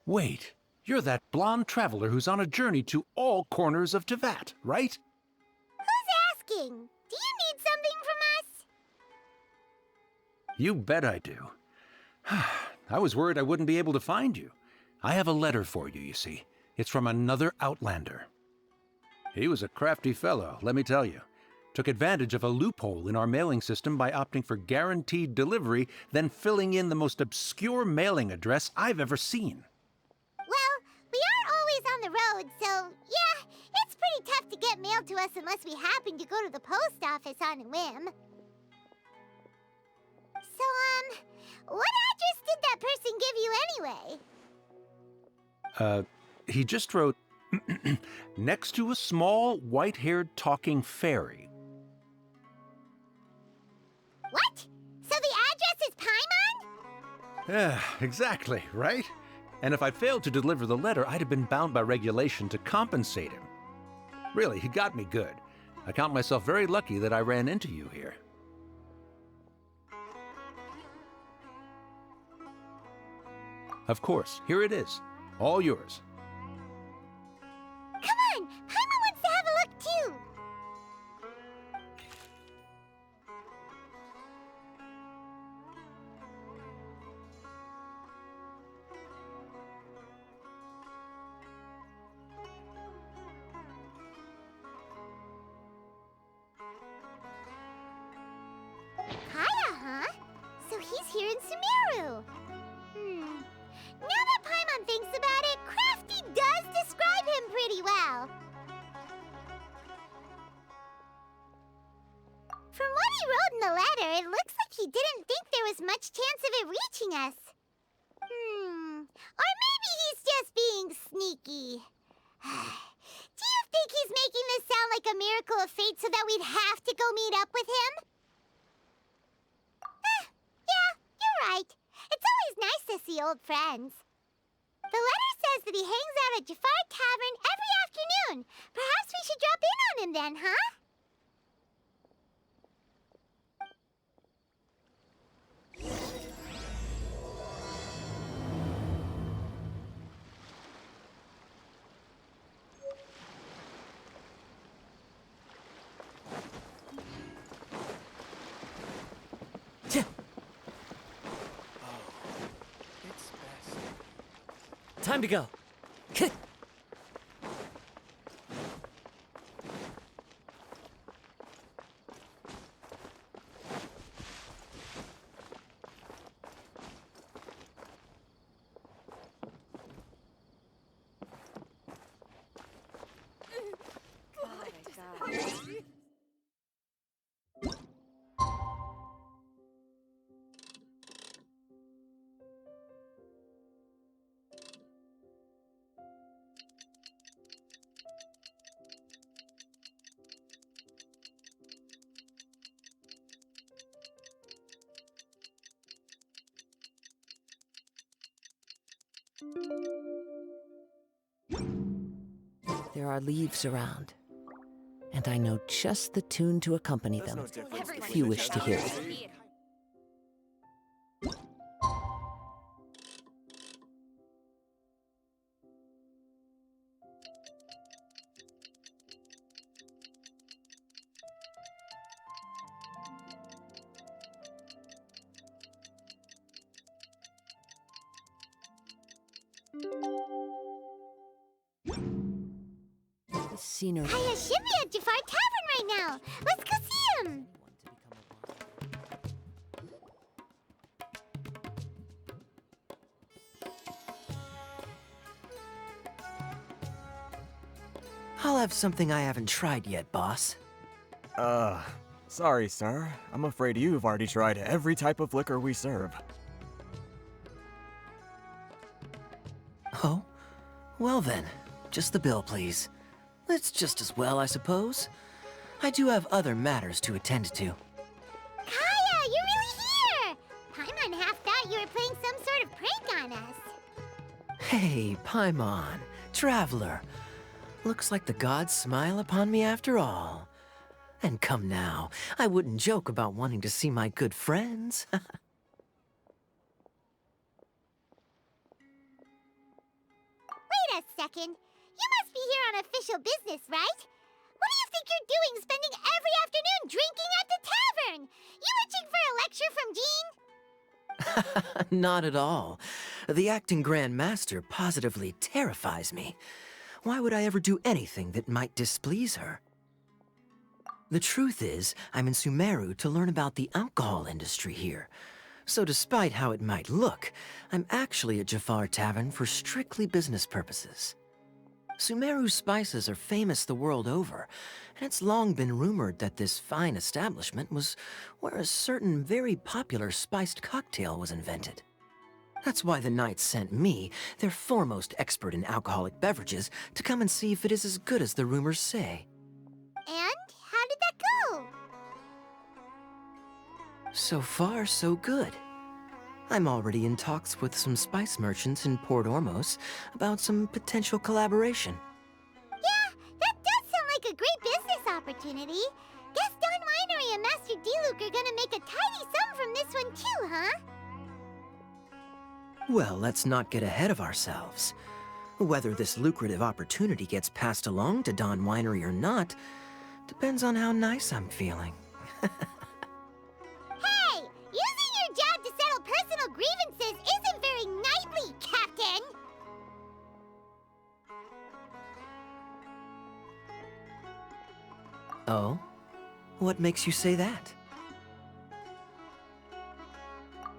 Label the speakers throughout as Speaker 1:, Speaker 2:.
Speaker 1: Wait, you're that blonde traveler who's on a journey to all corners of Teyvat, right?
Speaker 2: Who's asking? Do you need something from us?
Speaker 1: You bet I do. I was worried I wouldn't be able to find you. I have a letter for you, you see. It's from another Outlander. He was a crafty fellow, let me tell you. Took advantage of a loophole in our mailing system by opting for guaranteed delivery, then filling in the most obscure mailing address I've ever seen.
Speaker 2: Well, we are always on the road, so yeah, it's pretty tough to get mail to us unless we happen to go to the post office on a whim. So, what address did that person give you anyway?
Speaker 1: He just wrote, next to a small, white-haired talking fairy.
Speaker 2: What? So the address is Paimon?
Speaker 1: Yeah, exactly, right? And if I failed to deliver the letter, I'd have been bound by regulation to compensate him. Really, he got me good. I count myself very lucky that I ran into you here. Of course, here it is. All yours.
Speaker 2: Come on! Paimon wants to have a look too! Kaeya, huh? So he's here in Sumeru. Now that Paimon thinks about it, Crafty does describe him pretty well. From what he wrote in the letter, it looks like he didn't think there was much chance of it reaching us. Or maybe he's just being sneaky. Do you think he's making this sound like a miracle of fate so that we'd have to go meet up with him? Yeah, you're right. It's always nice to see old friends. The letter says that he hangs out at Jafar Tavern every afternoon. Perhaps we should drop in on him then, huh?
Speaker 3: Time to go. There are leaves around, and I know just the tune to accompany them, if you wish to hear it. Scenery.
Speaker 2: Kaeya should be at Jafar Tavern right now. Let's go see him.
Speaker 3: I'll have something I haven't tried yet, boss.
Speaker 4: Sorry, sir. I'm afraid you've already tried every type of liquor we serve.
Speaker 3: Oh? Well then, just the bill, please. That's just as well, I suppose. I do have other matters to attend to.
Speaker 2: Kaeya, you're really here! Paimon half thought you were playing some sort of prank on us.
Speaker 3: Hey, Paimon, traveler. Looks like the gods smile upon me after all. And come now, I wouldn't joke about wanting to see my good friends.
Speaker 2: second. You must be here on official business, right? What do you think you're doing spending every afternoon drinking at the tavern? You itching for a lecture from Jean?
Speaker 3: Not at all. The acting Grand Master positively terrifies me. Why would I ever do anything that might displease her? The truth is, I'm in Sumeru to learn about the alcohol industry here. So despite how it might look, I'm actually at Jafar Tavern for strictly business purposes. Sumeru's spices are famous the world over, and it's long been rumored that this fine establishment was where a certain very popular spiced cocktail was invented. That's why the Knights sent me, their foremost expert in alcoholic beverages, to come and see if it is as good as the rumors say.
Speaker 2: And how did that go?
Speaker 3: So far, so good. I'm already in talks with some spice merchants in Port Ormos about some potential collaboration.
Speaker 2: Yeah, that does sound like a great business opportunity. Guess Don Winery and Master D-Luke are gonna make a tidy sum from this one too, huh?
Speaker 3: Well, let's not get ahead of ourselves. Whether this lucrative opportunity gets passed along to Don Winery or not depends on how nice I'm feeling.
Speaker 2: Hey! Using your job to settle personal grievances isn't very knightly, Captain!
Speaker 3: Oh? What makes you say that?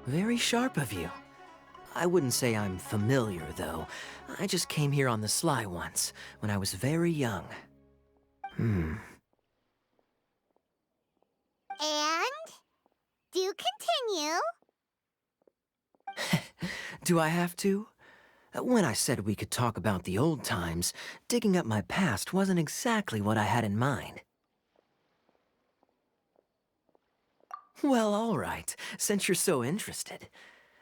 Speaker 3: Very sharp of you. I wouldn't say I'm familiar, though. I just came here on the sly once, when I was very young.
Speaker 2: And? Do continue.
Speaker 3: Do I have to? When I said we could talk about the old times, digging up my past wasn't exactly what I had in mind. Well, all right, since you're so interested.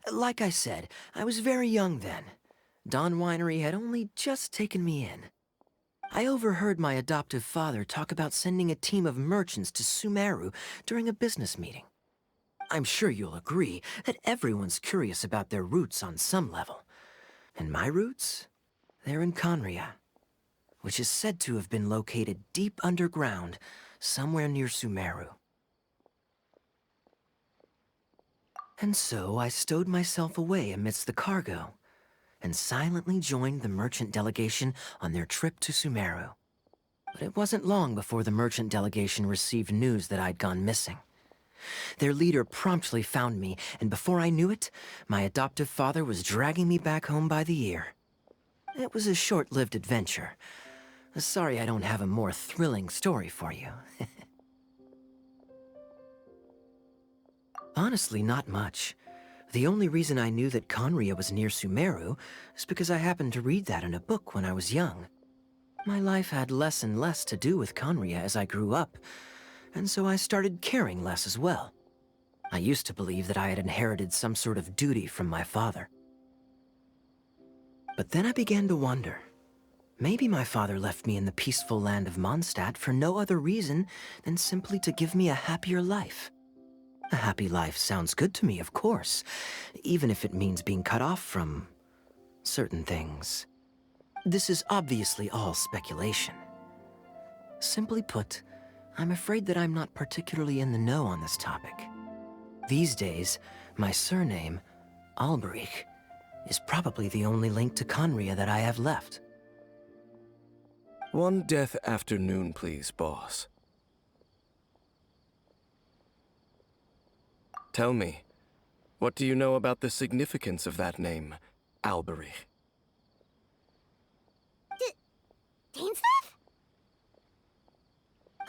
Speaker 3: Like I said, I was very young then. Don Winery had only just taken me in. I overheard my adoptive father talk about sending a team of merchants to Sumeru during a business meeting. I'm sure you'll agree that everyone's curious about their roots on some level. And my roots? They're in Conria, which is said to have been located deep underground, somewhere near Sumeru. And so I stowed myself away amidst the cargo, and silently joined the merchant delegation on their trip to Sumeru. But it wasn't long before the merchant delegation received news that I'd gone missing. Their leader promptly found me, and before I knew it, my adoptive father was dragging me back home by the ear. It was a short-lived adventure. Sorry I don't have a more thrilling story for you. Honestly, not much. The only reason I knew that Conria was near Sumeru is because I happened to read that in a book when I was young. My life had less and less to do with Conria as I grew up, and so I started caring less as well. I used to believe that I had inherited some sort of duty from my father. But then I began to wonder. Maybe my father left me in the peaceful land of Mondstadt for no other reason than simply to give me a happier life. A happy life sounds good to me, of course, even if it means being cut off from certain things. This is obviously all speculation. Simply put, I'm afraid that I'm not particularly in the know on this topic. These days, my surname, Alberich, is probably the only link to Conria that I have left.
Speaker 5: One death afternoon, please, boss. Tell me, what do you know about the significance of that name, Alberich?
Speaker 2: Dainsleif?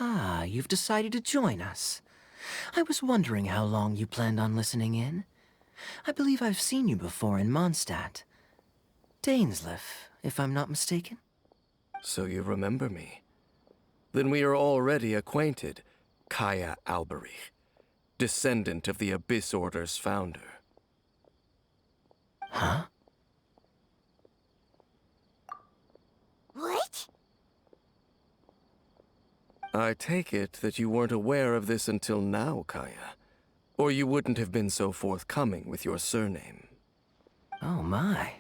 Speaker 3: Ah, you've decided to join us. I was wondering how long you planned on listening in. I believe I've seen you before in Mondstadt. Dainsleif, if I'm not mistaken.
Speaker 5: So you remember me. Then we are already acquainted, Kaeya Alberich, descendant of the Abyss Order's founder.
Speaker 3: Huh?
Speaker 2: What?
Speaker 5: I take it that you weren't aware of this until now, Kaeya. Or you wouldn't have been so forthcoming with your surname.
Speaker 3: Oh my.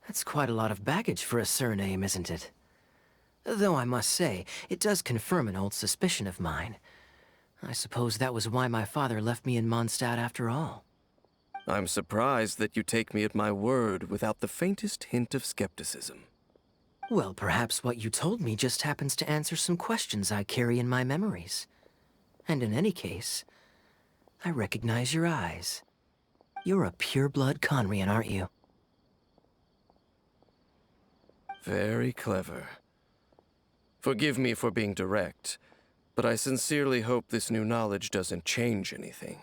Speaker 3: That's quite a lot of baggage for a surname, isn't it? Though I must say, it does confirm an old suspicion of mine. I suppose that was why my father left me in Mondstadt after all.
Speaker 5: I'm surprised that you take me at my word without the faintest hint of skepticism.
Speaker 3: Well, perhaps what you told me just happens to answer some questions I carry in my memories. And in any case, I recognize your eyes. You're a pure-blood Conrian, aren't you?
Speaker 5: Very clever. Forgive me for being direct, but I sincerely hope this new knowledge doesn't change anything.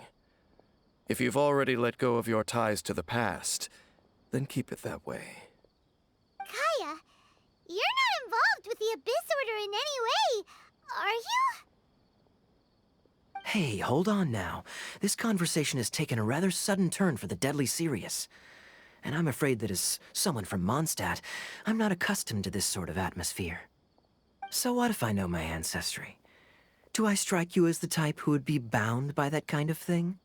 Speaker 5: If you've already let go of your ties to the past, then keep it that way.
Speaker 2: Kaeya, you're not involved with the Abyss Order in any way, are you?
Speaker 3: Hey, hold on now. This conversation has taken a rather sudden turn for the deadly serious. And I'm afraid that as someone from Mondstadt, I'm not accustomed to this sort of atmosphere. So what if I know my ancestry? Do I strike you as the type who would be bound by that kind of thing?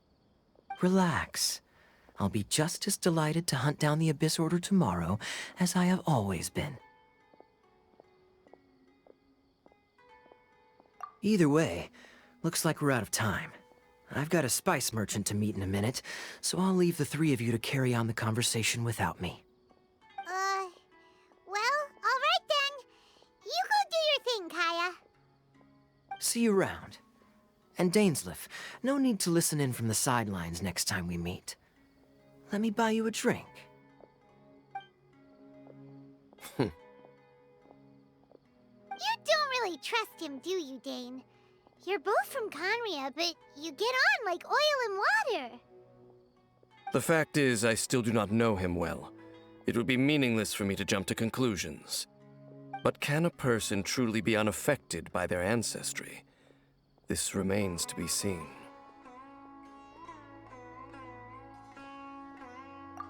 Speaker 3: Relax. I'll be just as delighted to hunt down the Abyss Order tomorrow as I have always been. Either way, looks like we're out of time. I've got a spice merchant to meet in a minute, so I'll leave the three of you to carry on the conversation without me.
Speaker 2: Well, all right then. You go do your thing, Kaeya.
Speaker 3: See you around. And Dainsleif, no need to listen in from the sidelines next time we meet. Let me buy you a drink.
Speaker 2: You don't really trust him, do you, Dane? You're both from Conria, but you get on like oil and water.
Speaker 5: The fact is, I still do not know him well. It would be meaningless for me to jump to conclusions. But can a person truly be unaffected by their ancestry? This remains to be seen.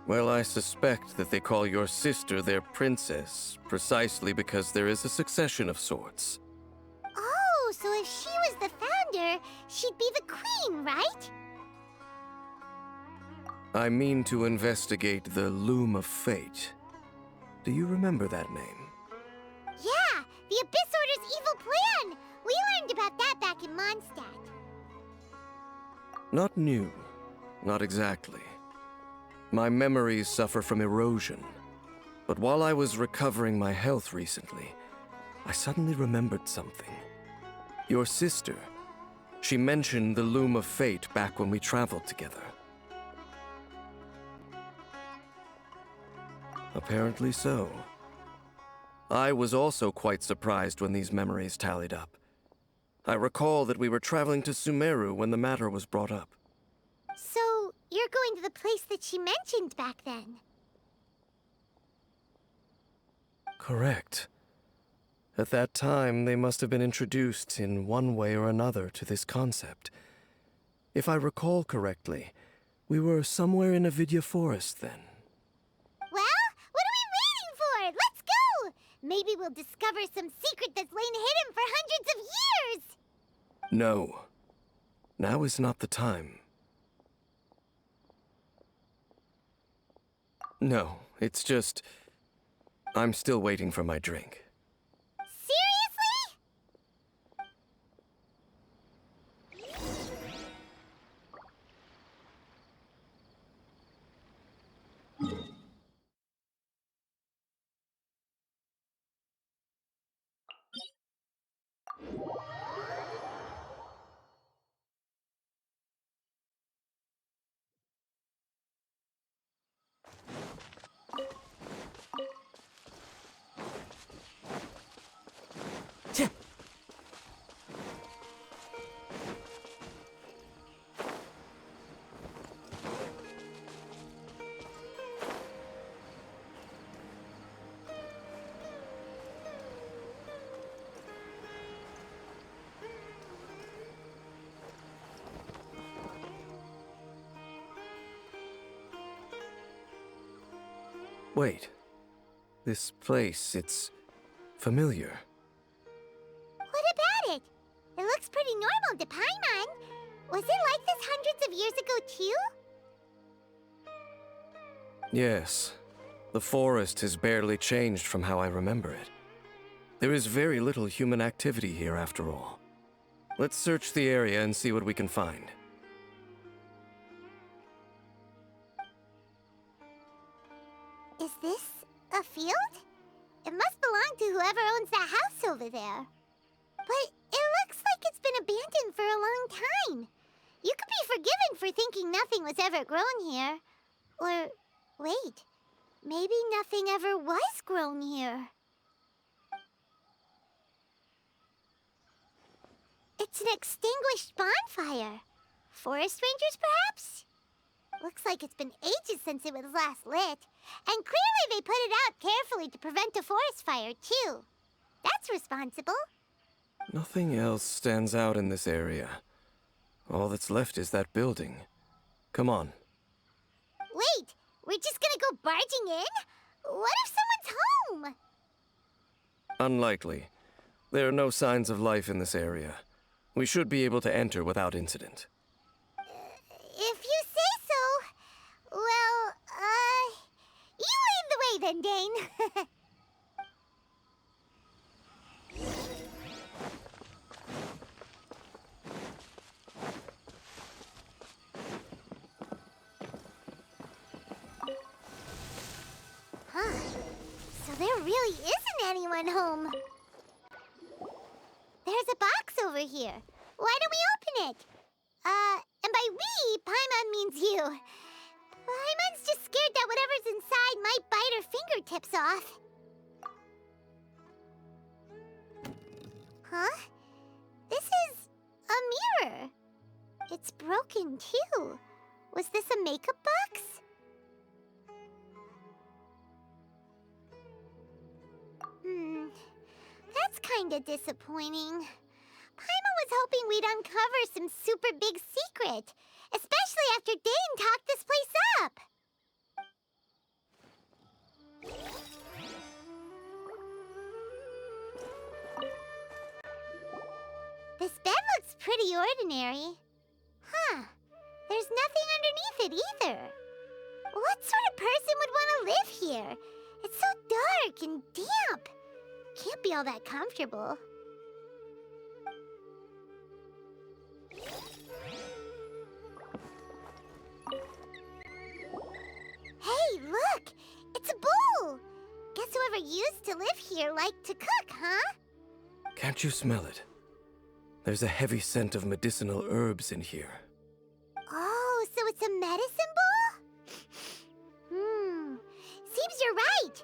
Speaker 5: Well, I suspect that they call your sister their princess, precisely because there is a succession of sorts.
Speaker 2: Oh, so if she was the founder, she'd be the queen, right?
Speaker 5: I mean to investigate the Loom of Fate. Do you remember that name?
Speaker 2: Yeah, the Abyss Order's evil plan! We learned about that back in Mondstadt.
Speaker 5: Not new. Not exactly. My memories suffer from erosion. But while I was recovering my health recently, I suddenly remembered something. Your sister. She mentioned the Loom of Fate back when we traveled together. Apparently so. I was also quite surprised when these memories tallied up. I recall that we were traveling to Sumeru when the matter was brought up.
Speaker 2: So, you're going to the place that she mentioned back then?
Speaker 5: Correct. At that time, they must have been introduced in one way or another to this concept. If I recall correctly, we were somewhere in Avidya Forest then.
Speaker 2: Well, what are we waiting for? Let's go! Maybe we'll discover some secret that's lain hidden for hundreds of years!
Speaker 5: No. Now is not the time. No, it's just... I'm still waiting for my drink.
Speaker 2: Seriously?
Speaker 5: Wait. This place, it's familiar.
Speaker 2: What about it? It looks pretty normal to Paimon. Was it like this hundreds of years ago, too?
Speaker 5: Yes. The forest has barely changed from how I remember it. There is very little human activity here after all. Let's search the area and see what we can find.
Speaker 2: Is this a field? It must belong to whoever owns that house over there. But it looks like it's been abandoned for a long time. You could be forgiven for thinking nothing was ever grown here. Or, wait, maybe nothing ever was grown here. It's an extinguished bonfire. Forest rangers, perhaps? Looks like it's been ages since it was last lit. And clearly they put it out carefully to prevent a forest fire, too. That's responsible.
Speaker 5: Nothing else stands out in this area. All that's left is that building. Come on.
Speaker 2: Wait, we're just gonna go barging in? What if someone's home?
Speaker 5: Unlikely. There are no signs of life in this area. We should be able to enter without incident.
Speaker 2: If you say so. Well, you lead the way then, Dane. Huh. So there really isn't anyone home. There's a box over here. Why don't we open it? And by we, Paimon means you. Paimon's just scared that whatever's inside might bite her fingertips off. Huh? This is a mirror. It's broken, too. Was this a makeup box? That's kinda disappointing. Paimon was hoping we'd uncover some super big secret, especially after Dane talked this place up. This bed looks pretty ordinary. Huh. There's nothing underneath it either. What sort of person would want to live here? It's so dark and damp. Can't be all that comfortable. Hey, look! It's a bowl! Guess whoever used to live here liked to cook, huh?
Speaker 5: Can't you smell it? There's a heavy scent of medicinal herbs in here.
Speaker 2: Oh, so it's a medicine bowl? Seems you're right.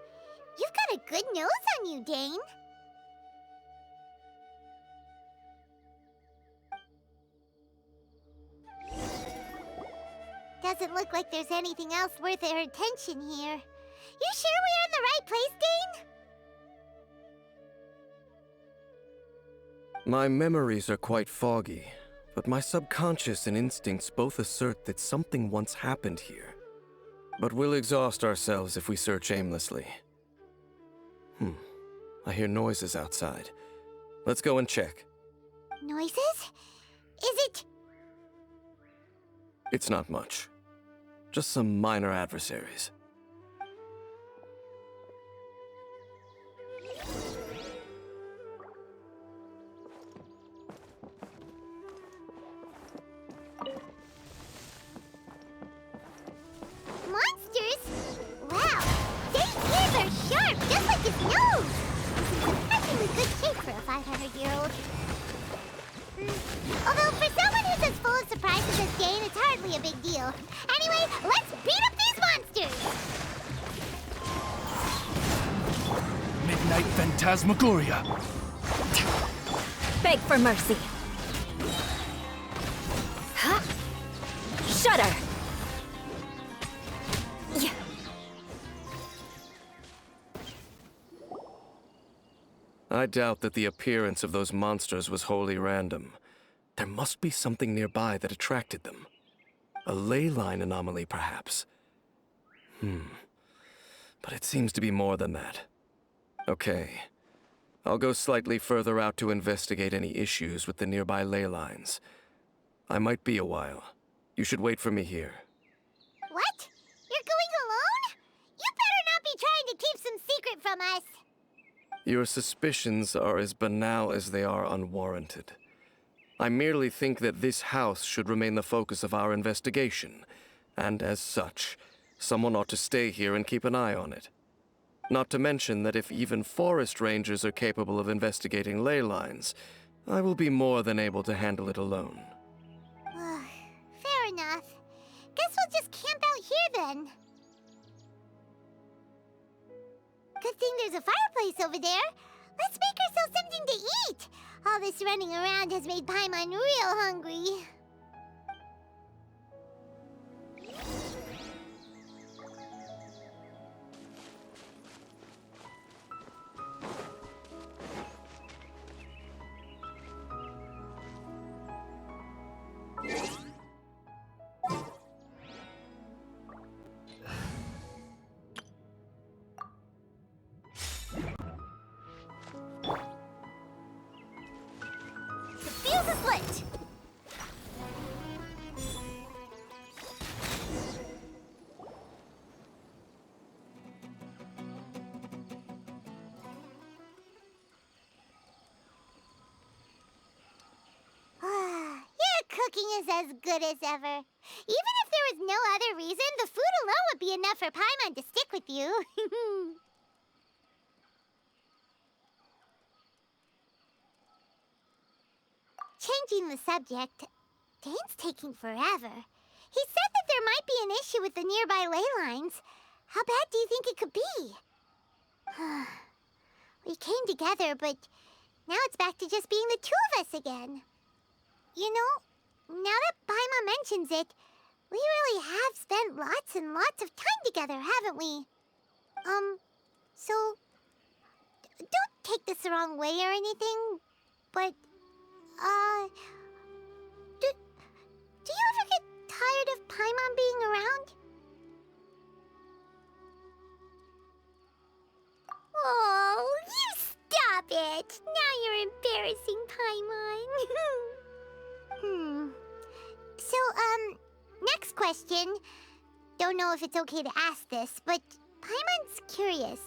Speaker 2: You've got a good nose on you, Dane. Doesn't look like there's anything else worth our attention here. You sure we're in the right place, Dane?
Speaker 5: My memories are quite foggy, but my subconscious and instincts both assert that something once happened here. But we'll exhaust ourselves if we search aimlessly. I hear noises outside. Let's go and check.
Speaker 2: Noises? Is it...
Speaker 5: It's not much. Just some minor adversaries.
Speaker 2: Monsters? Wow! Dane's ears are sharp, just like his nose! He's in surprisingly good shape for a 500-year-old. Although for someone who's as full of surprises as Dane, it's hardly a big deal. Anyway, let's beat up these monsters!
Speaker 6: Midnight Phantasmagoria.
Speaker 7: Beg for mercy. Huh? Shudder. Yeah.
Speaker 5: I doubt that the appearance of those monsters was wholly random. There must be something nearby that attracted them. A ley line anomaly, perhaps. But it seems to be more than that. Okay. I'll go slightly further out to investigate any issues with the nearby ley lines. I might be a while. You should wait for me here.
Speaker 2: What? You're going alone? You better not be from us?
Speaker 5: Your suspicions are as banal as they are unwarranted. I merely think that this house should remain the focus of our investigation, and as such, someone ought to stay here and keep an eye on it. Not to mention that if even forest rangers are capable of investigating ley lines, I will be more than able to handle it alone.
Speaker 2: Fair enough. Guess we'll just camp out here then. Good thing there's a fireplace over there. Let's make ourselves something to eat. All this running around has made Paimon real hungry. The fuse is lit! Your cooking is as good as ever. Even if there was no other reason, the food alone would be enough for Paimon to stick with you. Changing the subject, Dane's taking forever. He said that there might be an issue with the nearby ley lines. How bad do you think it could be? We came together, but now it's back to just being the two of us again. You know, now that Paimon mentions it, we really have spent lots and lots of time together, haven't we? So, don't take this the wrong way or anything, but, do you ever get tired of Paimon being around? Oh, you stop it! Now you're embarrassing Paimon. So, next question. Don't know if it's okay to ask this, but Paimon's curious.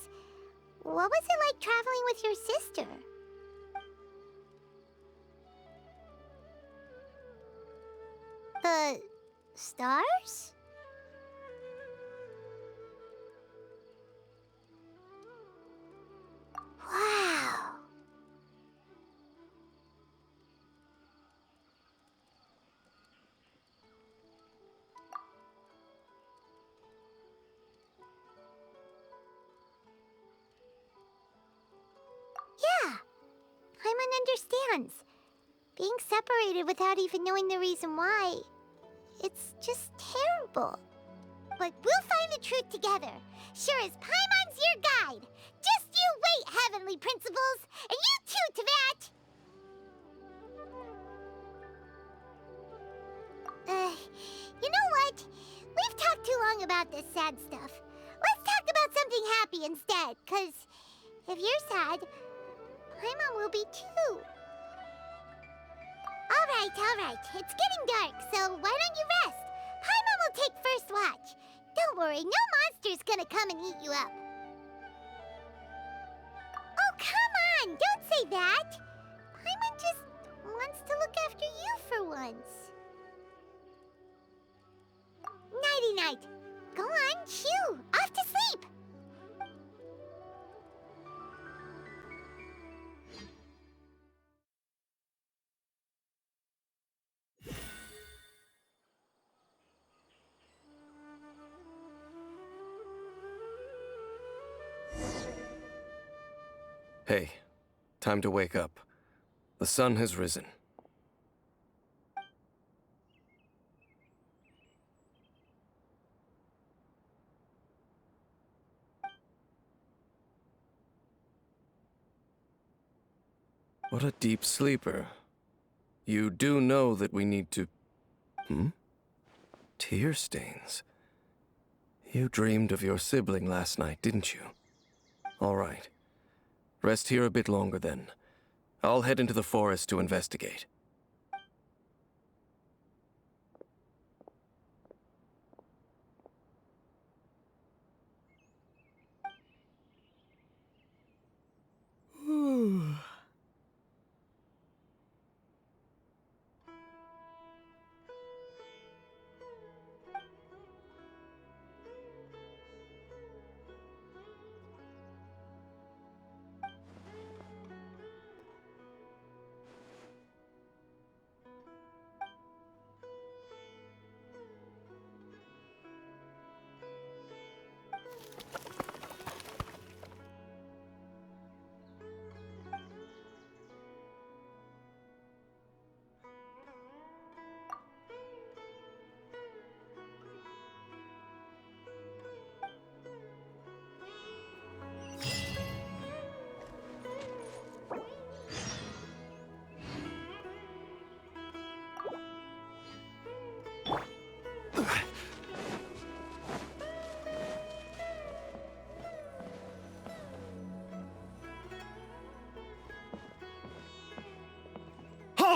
Speaker 2: What was it like traveling with your sister? The stars? Wow. Yeah, Paimon understands. Being separated without even knowing the reason why, it's just terrible. But we'll find the truth together. Sure as Paimon's your guide. Just you wait, Heavenly Principles, and you too, Teyvat! You know what? We've talked too long about this sad stuff. Let's talk about something happy instead, 'cause if you're sad, Paimon will be too. All right. It's getting dark, so why don't you rest? Paimon will take first watch. Don't worry, no monster's gonna come and eat you up. Oh, come on! Don't say that! Paimon just wants to look after you for once. Nighty-night. Go on, shoo! Off to sleep!
Speaker 5: Hey, time to wake up. The sun has risen. What a deep sleeper. You do know that we need to... Tear stains. You dreamed of your sibling last night, didn't you? All right. Rest here a bit longer then. I'll head into the forest to investigate.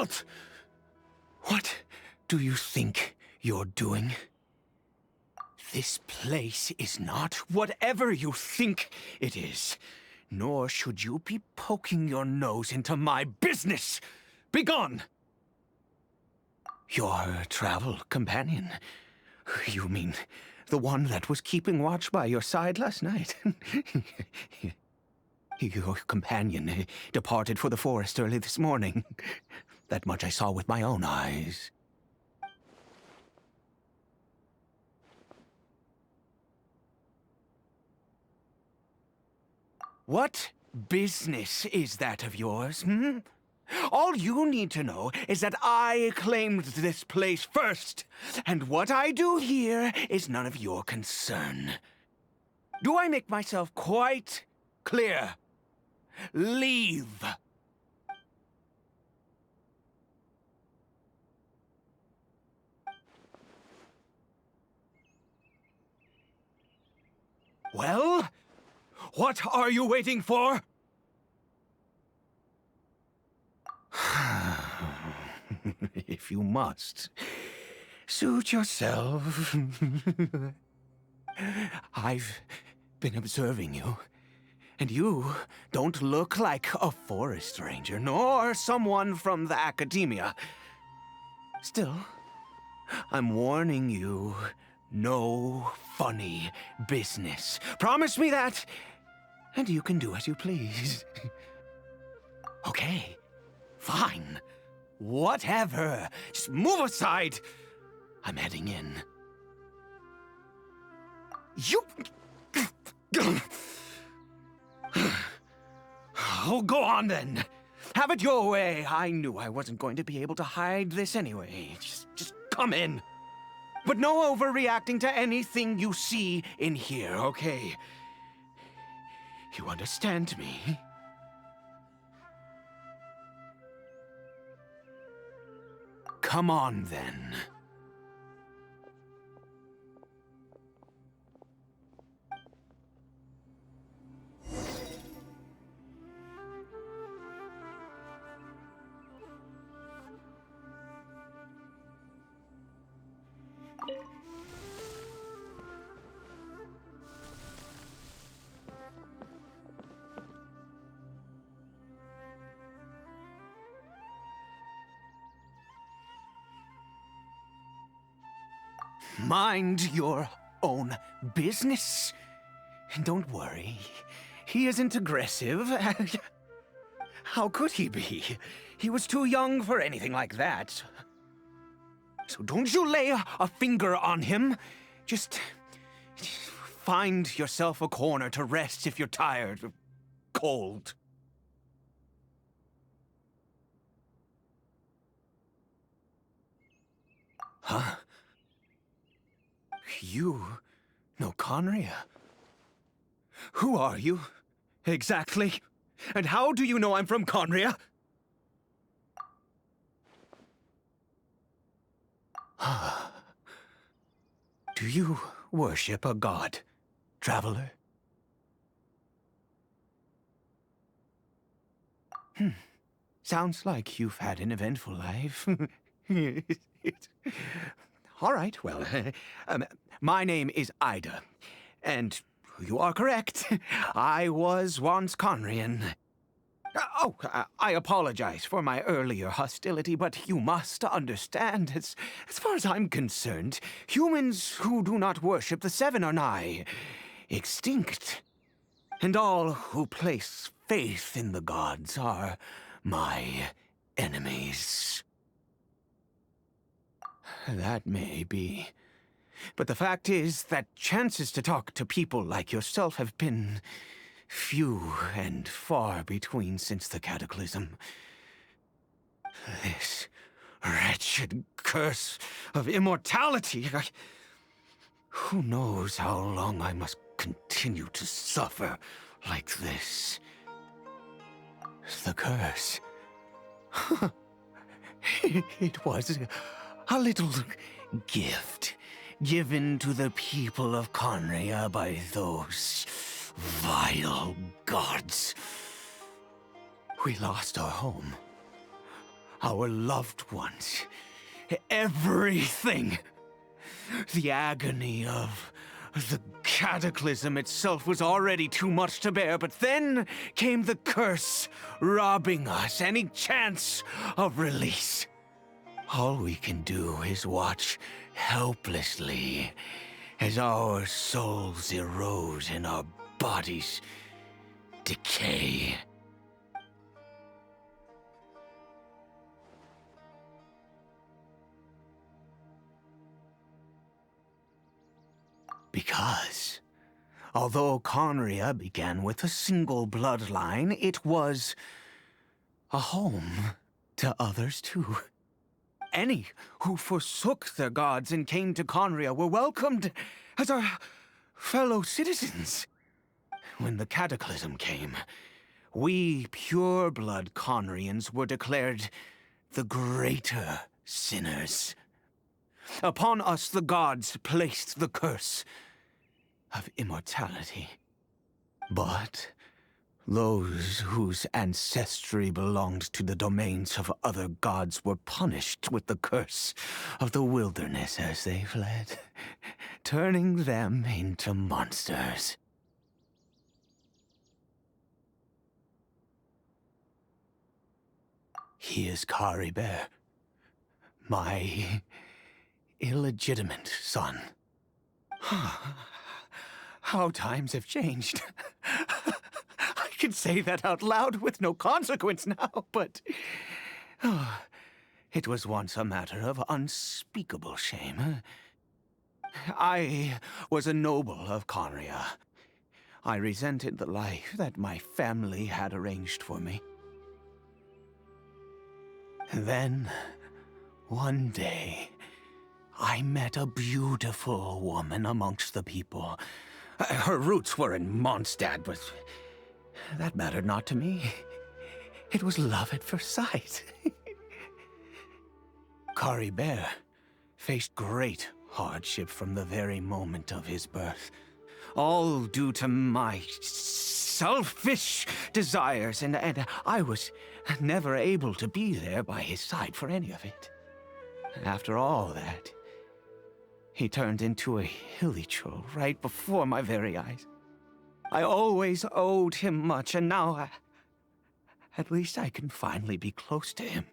Speaker 6: Halt! What do you think you're doing? This place is not whatever you think it is. Nor should you be poking your nose into my business. Begone! Your travel companion. You mean the one that was keeping watch by your side last night? Your companion departed for the forest early this morning. That much I saw with my own eyes. What business is that of yours, hmm? All you need to know is that I claimed this place first, and what I do here is none of your concern. Do I make myself quite clear? Leave. Well, what are you waiting for? If you must, suit yourself. I've been observing you, and you don't look like a forest ranger, nor someone from the academia. Still, I'm warning you, no funny business. Promise me that, and you can do as you please. Okay, fine. Whatever. Just move aside. I'm heading in. You... Oh, go on then. Have it your way. I knew I wasn't going to be able to hide this anyway. Just come in. But no overreacting to anything you see in here, okay? You understand me? Come on, then. Mind your own business. And don't worry, he isn't aggressive. How could he be? He was too young for anything like that. So don't you lay a finger on him. Just find yourself a corner to rest if you're tired or cold. Huh? You know Conria? Who are you, exactly? And how do you know I'm from Conria? Do you worship a god, traveler? Sounds like you've had an eventful life. All right, well, my name is Ida, and you are correct. I was once Conrian. I apologize for my earlier hostility, but you must understand, as far as I'm concerned, humans who do not worship the Seven are nigh extinct. And all who place faith in the gods are my enemies. That may be. But the fact is that chances to talk to people like yourself have been few and far between since the cataclysm. This wretched curse of immortality. Who knows how long I must continue to suffer like this? The curse. It was a little gift given to the people of Conria by those vile gods. We lost our home, our loved ones, everything. The agony of the cataclysm itself was already too much to bear, but then came the curse, robbing us any chance of release. All we can do is watch helplessly as our souls erode and our bodies decay. Because, although Conria began with a single bloodline, it was a home to others too. Any who forsook their gods and came to Conria were welcomed as our fellow citizens. When the cataclysm came, we pure-blood Conrians were declared the greater sinners. Upon us the gods placed the curse of immortality. But those whose ancestry belonged to the domains of other gods were punished with the curse of the wilderness as they fled, turning them into monsters. He is Caribert, my illegitimate son. How times have changed. I can say that out loud with no consequence now, but it was once a matter of unspeakable shame. I was a noble of Conria. I resented the life that my family had arranged for me. Then, one day, I met a beautiful woman amongst the people. Her roots were in Mondstadt, but that mattered not to me. It was love at first sight. Caribert faced great hardship from the very moment of his birth, all due to my selfish desires, and I was never able to be there by his side for any of it. After all that, he turned into a hilly troll right before my very eyes. I always owed him much, and now at least I can finally be close to him.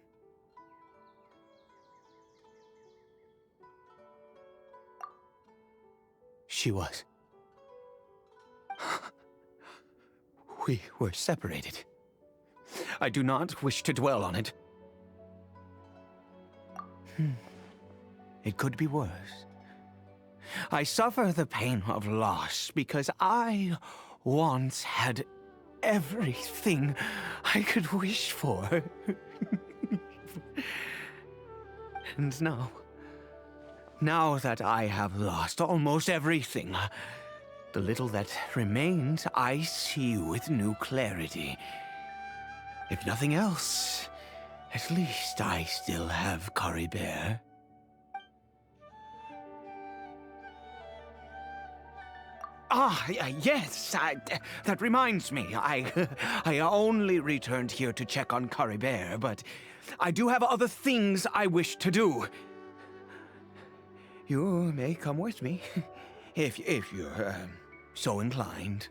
Speaker 6: She was. We were separated. I do not wish to dwell on it. It could be worse. I suffer the pain of loss because I once had everything I could wish for. And now that I have lost almost everything, the little that remains I see with new clarity. If nothing else, at least I still have Caribert. Yes, that reminds me. I only returned here to check on Caribert, but I do have other things I wish to do. You may come with me, if you're so inclined.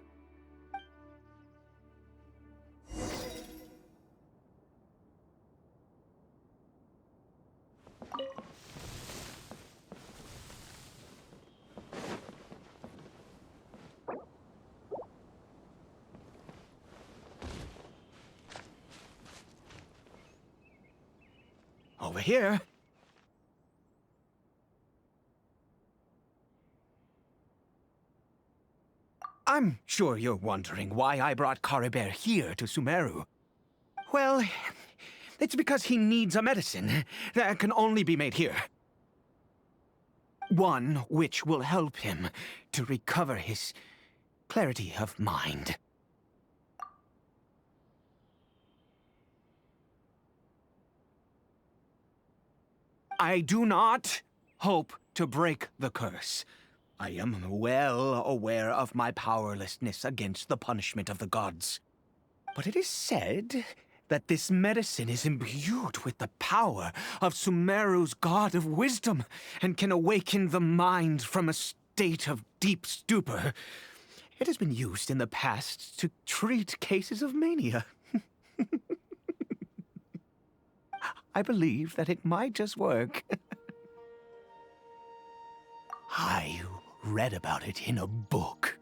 Speaker 6: Over here. I'm sure you're wondering why I brought Caribert here to Sumeru. Well, it's because he needs a medicine that can only be made here. One which will help him to recover his clarity of mind. I do not hope to break the curse. I am well aware of my powerlessness against the punishment of the gods. But it is said that this medicine is imbued with the power of Sumeru's god of wisdom and can awaken the mind from a state of deep stupor. It has been used in the past to treat cases of mania. I believe that it might just work. I read about it in a book.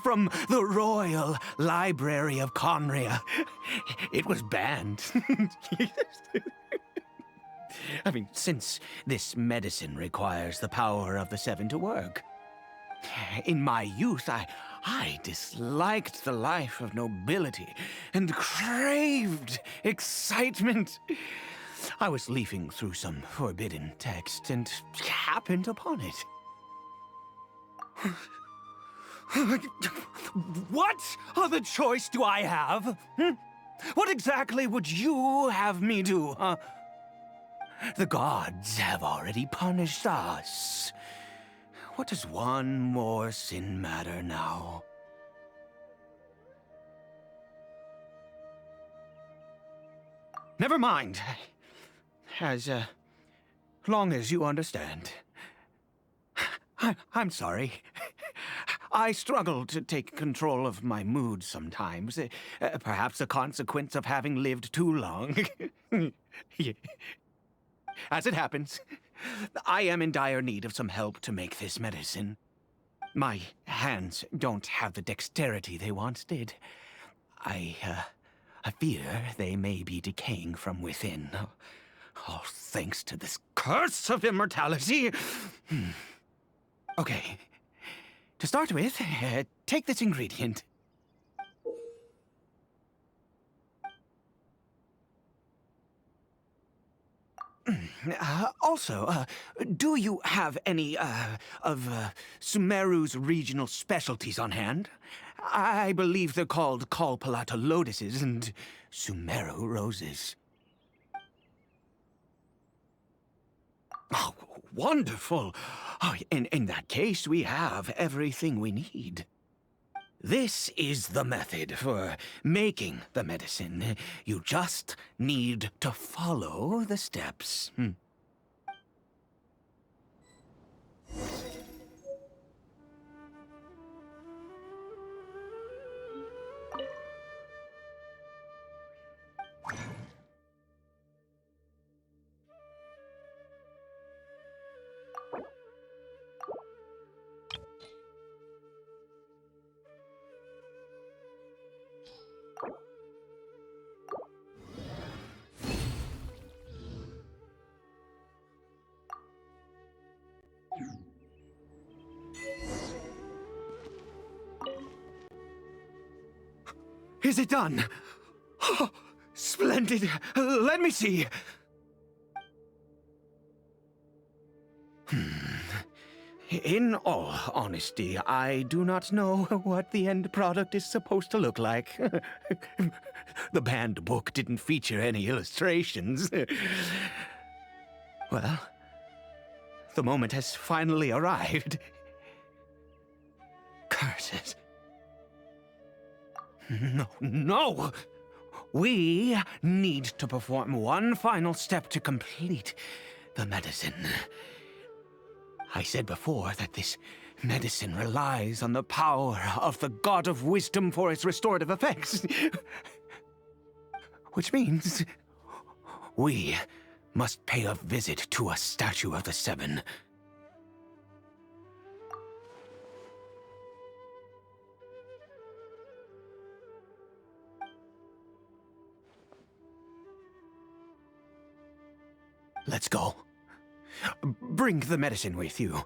Speaker 6: From the Royal Library of Conria. It was banned. I mean, since this medicine requires the power of the seven to work. In my youth, I disliked the life of nobility and craved excitement. I was leafing through some forbidden text and happened upon it. What other choice do I have? What exactly would you have me do? The gods have already punished us. What does one more sin matter now? Never mind. As long as you understand. I'm sorry. I struggle to take control of my mood sometimes. Perhaps a consequence of having lived too long. As it happens, I am in dire need of some help to make this medicine. My hands don't have the dexterity they once did. I fear they may be decaying from within. All thanks to this curse of immortality. Okay. To start with, take this ingredient. Also, do you have any, of Sumeru's regional specialties on hand? I believe they're called Kalpalata lotuses and Sumeru roses. Oh, wonderful! Oh, in that case, we have everything we need. This is the method for making the medicine. You just need to follow the steps. Is it done? Oh, splendid. Let me see. In all honesty, I do not know what the end product is supposed to look like. The banned book didn't feature any illustrations. Well, the moment has finally arrived. Curses. No! We need to perform one final step to complete the medicine. I said before that this medicine relies on the power of the God of Wisdom for its restorative effects. Which means we must pay a visit to a statue of the Seven. Let's go. Bring the medicine with you.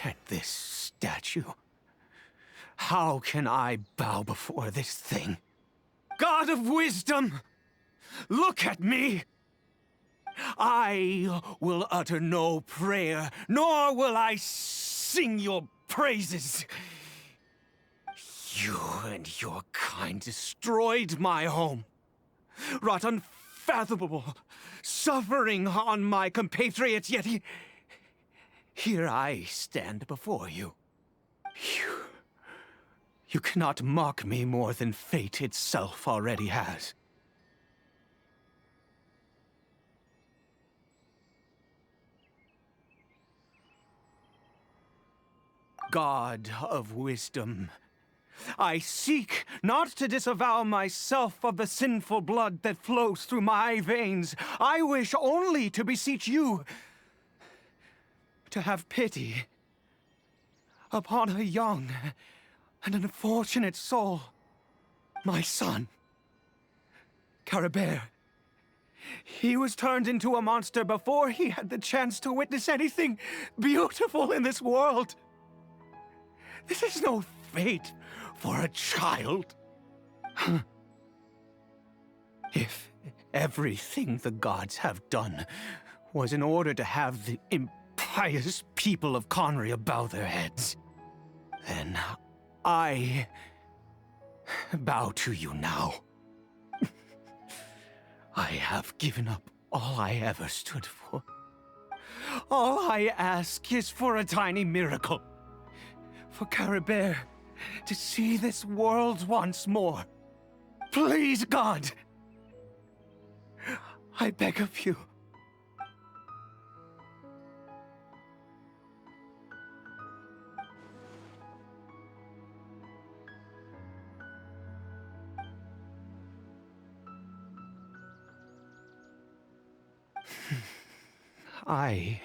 Speaker 6: At this statue. How can I bow before this thing? God of wisdom, look at me. I will utter no prayer, nor will I sing your praises. You and your kind destroyed my home, wrought unfathomable suffering on my compatriots, yet here I stand before you. You cannot mock me more than fate itself already has. God of wisdom, I seek not to disavow myself of the sinful blood that flows through my veins. I wish only to beseech you to have pity upon a young and unfortunate soul, my son, Caribert. He was turned into a monster before he had the chance to witness anything beautiful in this world. This is no fate for a child. If everything the gods have done was in order to have the impious people of Conria bow their heads, then I bow to you now. I have given up all I ever stood for. All I ask is for a tiny miracle. For Caribert to see this world once more. Please, God! I beg of you. I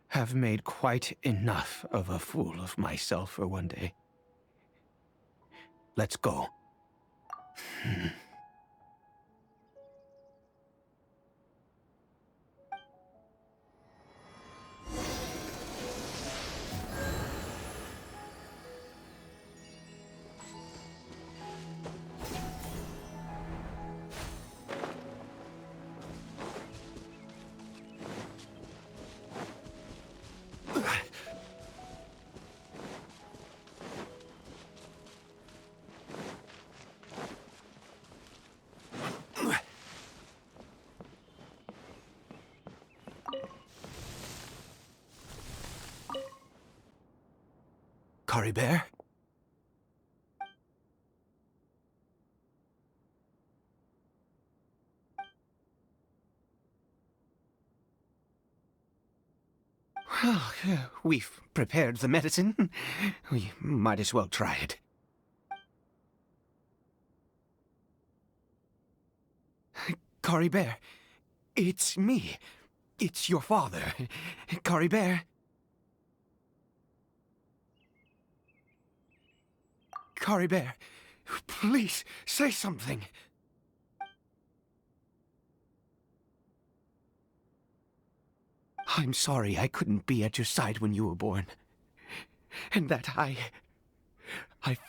Speaker 6: have made quite enough of a fool of myself for one day. Let's go. Caribert? Well, we've prepared the medicine. We might as well try it. Caribert, it's me. It's your father. Caribert. Caribert, please, say something. I'm sorry I couldn't be at your side when you were born. And that I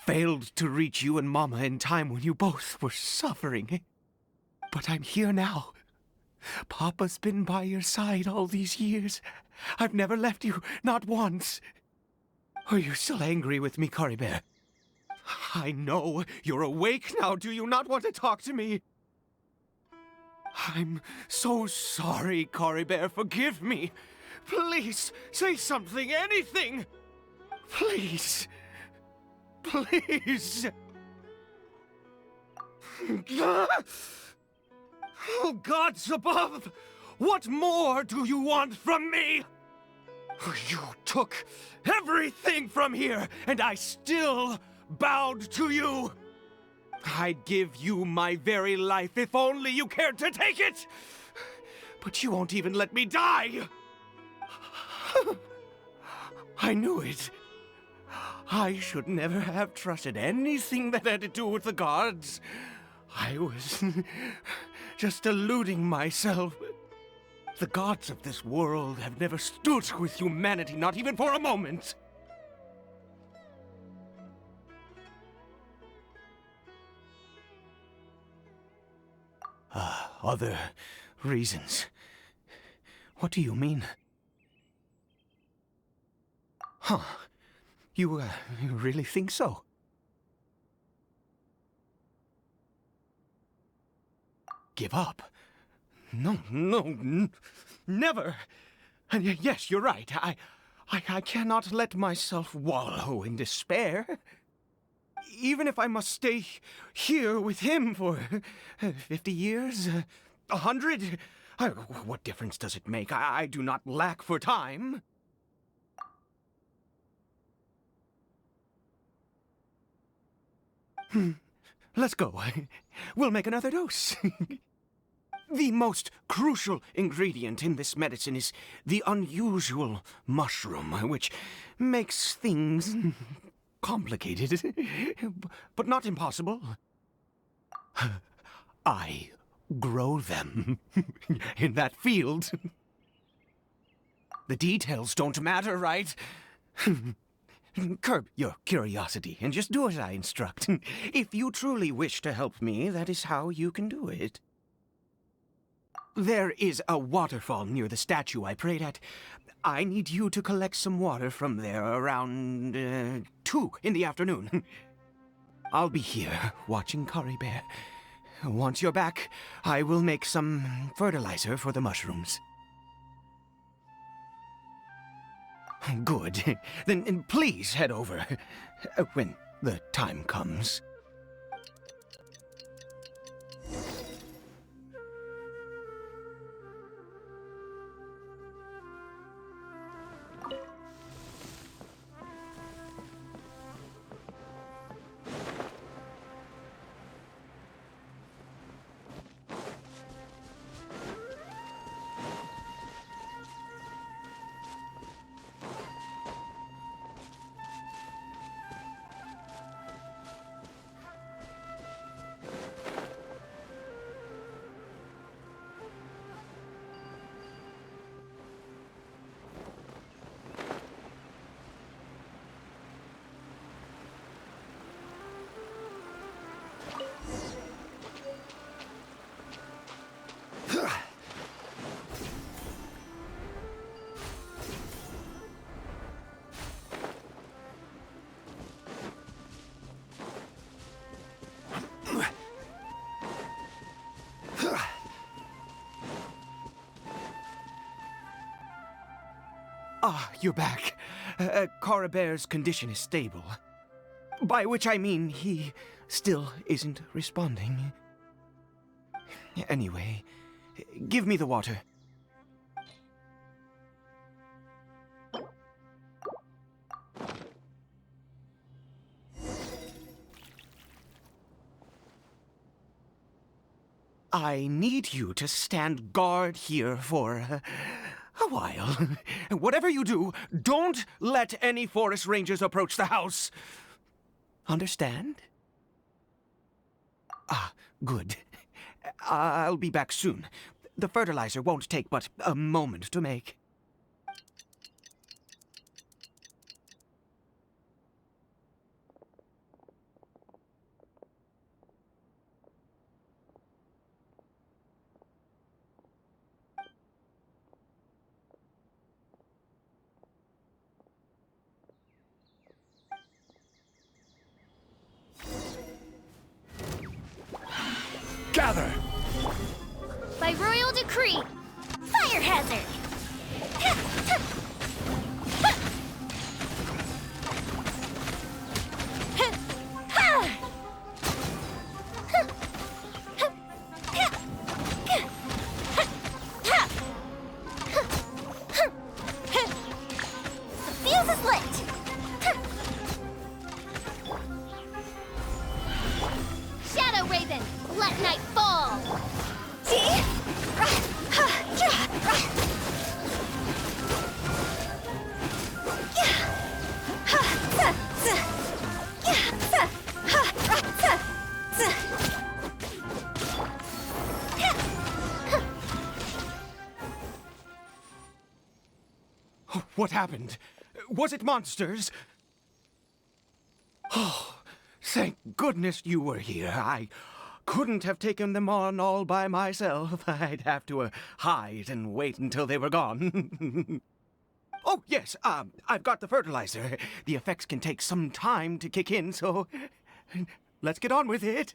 Speaker 6: failed to reach you and Mama in time when you both were suffering. But I'm here now. Papa's been by your side all these years. I've never left you, not once. Are you still angry with me, Caribert? I know you're awake now. Do you not want to talk to me? I'm so sorry, Caribert. Forgive me. Please, say something, anything. Please. Please. Oh, gods above! What more do you want from me? You took everything from here, and I still bowed to you. I'd give you my very life if only you cared to take it. But you won't even let me die. I knew it. I should never have trusted anything that had to do with the gods. I was just deluding myself. The gods of this world have never stood with humanity, not even for a moment. other reasons. What do you mean? Huh. You really think so? Give up? No, never! And yes, you're right. I cannot let myself wallow in despair. Even if I must stay here with him for 50 years, 100, what difference does it make? I do not lack for time. Let's go. We'll make another dose. The most crucial ingredient in this medicine is the unusual mushroom, which makes things complicated, but not impossible. I grow them in that field. The details don't matter, right? Curb your curiosity and just do as I instruct. If you truly wish to help me, that is how you can do it. There is a waterfall near the statue I prayed at. I need you to collect some water from there around 2 in the afternoon. I'll be here watching Caribert. Once you're back, I will make some fertilizer for the mushrooms. Good. Then please head over when the time comes. Ah, you're back. Caribert's condition is stable. By which I mean he still isn't responding. Anyway, give me the water. I need you to stand guard here for a while. Whatever you do, don't let any forest rangers approach the house. Understand? Ah, good. I'll be back soon. The fertilizer won't take but a moment to make.
Speaker 5: Gather!
Speaker 7: By royal decree, fire hazard! The fuse is lit! Shadow Raven, let night fall! See?
Speaker 6: What happened? Was it monsters? Oh, thank goodness you were here. I couldn't have taken them on all by myself. I'd have to hide and wait until they were gone. Oh, yes, I've got the fertilizer. The effects can take some time to kick in, so let's get on with it.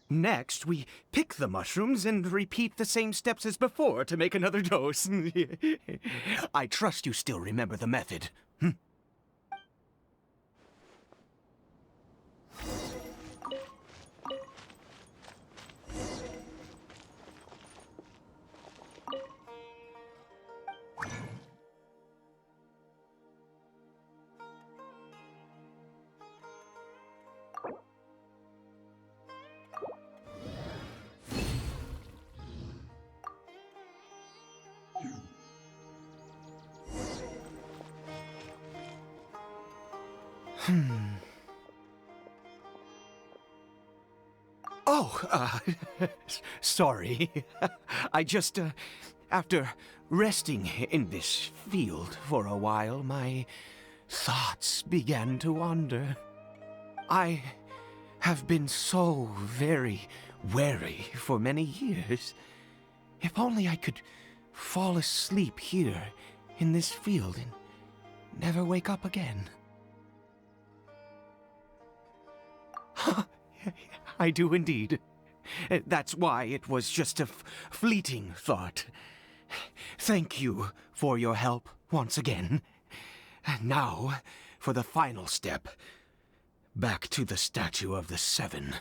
Speaker 6: Next, we pick the mushrooms and repeat the same steps as before to make another dose. I trust you still remember the method. Oh, sorry. I just, after resting in this field for a while, my thoughts began to wander. I have been so very wary for many years. If only I could fall asleep here in this field and never wake up again. I do indeed. That's why it was just a fleeting thought. Thank you for your help once again. Now, for the final step. Back to the Statue of the Seven.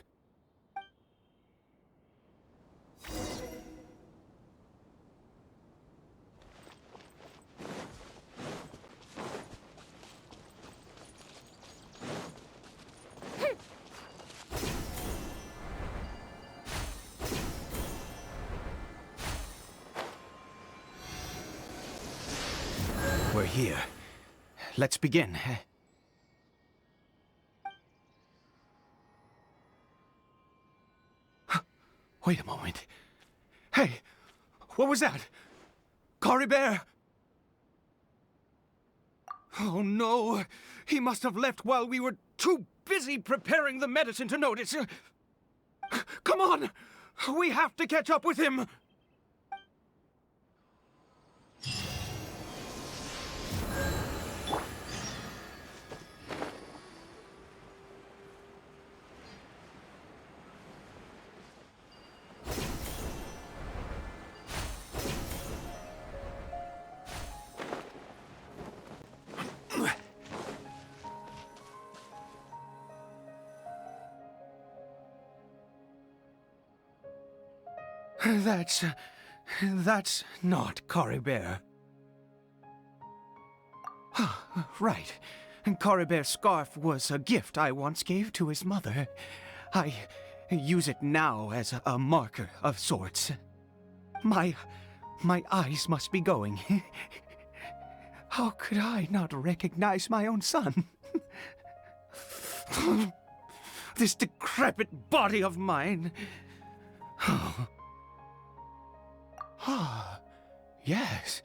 Speaker 6: We're here. Let's begin. Wait a moment. Hey, what was that? Caribert! Oh no, he must have left while we were too busy preparing the medicine to notice. Come on, we have to catch up with him. That's not Caribert. Right. Caribert's scarf was a gift I once gave to his mother. I use it now as a marker of sorts. My eyes must be going. How could I not recognize my own son? This decrepit body of mine. Ah, yes.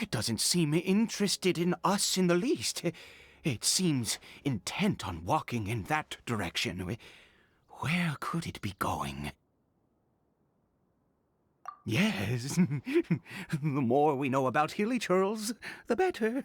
Speaker 6: It doesn't seem interested in us in the least. It seems intent on walking in that direction. Where could it be going? Yes. The more we know about Hilly Churls, the better.